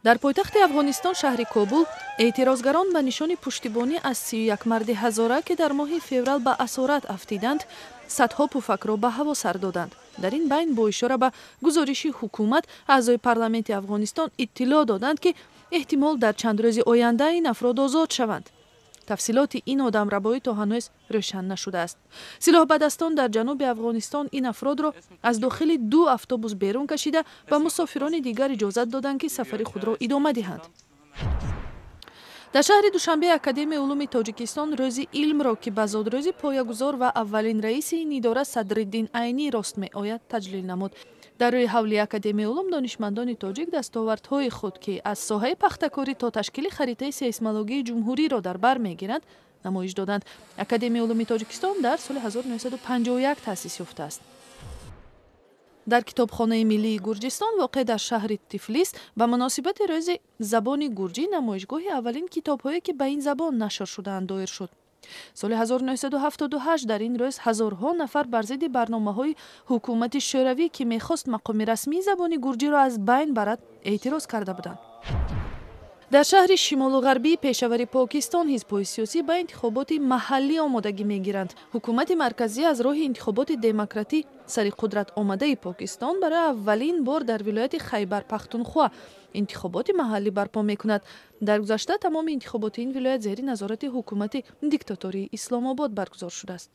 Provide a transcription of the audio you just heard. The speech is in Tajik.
дар пойтахти Афғонистон шаҳри Кобул эътирозгарон ба нишони пуштибонӣ аз 31 марди ҳазора, ки дар моҳи феврал ба асорат афтиданд, садҳо пуфакро ба ҳаво сар доданд. дар ин байн бо ишора ба гузориши ҳукумат аъзои парламенти Афғонистон иттилоъ доданд, ки эҳтимол дар чанд рӯзи оянда ин афрод озод шаванд. тафсилоти ин одамрабоӣ то ҳанӯз рӯшан нашудааст. силоҳбадастон дар ҷануби Афғонистон ин афродро аз дохили 2 автобус берун кашида ба мусофирони дигар иҷозат доданд, ки сафари худро идома диҳанд. дар шаҳри Душанбе Академияи улуми Тоҷикистон рӯзи илмро, ки ба зодрӯзи поягузор ва аввалин раиси ин идора Садриддин Айнӣ рост меояд, таҷлил намуд. дар рӯи ҳавли Академияи улум донишмандони тоҷик дастовардҳои худ, ки аз соҳаи пахтакорӣ то ташкили харитаи сейсмологии ҷумҳуриро дар бар мегиранд, намоиш доданд. Академияи улуми Тоҷикистон дар соли 1951 таъсис ёфтааст. дар китобхонаи миллии Гурҷистон воқеъ дар шаҳри Тифлис ба муносибати рӯзи забони гурҷӣ намоишгоҳи аввалин китобҳое, ки ба ин забон нашр шудаанд, доир шуд. соли 1978 дар ин рӯз ҳазорҳо нафар бар зидди барномаҳои ҳукумати шӯравӣ, ки мехост мақоми расмии забони гурҷиро аз байн барад, эътироз карда буданд. дар шаҳри шимолуғарбии пешавари Покистон ҳизбҳои сиёсӣ ба интихоботи маҳаллӣ омодагӣ мегиранд. ҳукумати марказӣ аз роҳи интихоботи демократӣ сари қудрат омадаи Покистон барои аввалин бор дар вилояти Хайбар Пахтунхва интихоботи маҳаллӣ барпо мекунад. дар гузашта тамоми интихоботи ин вилоят зери назорати ҳукумати диктатории Исломобод баргузор шудааст.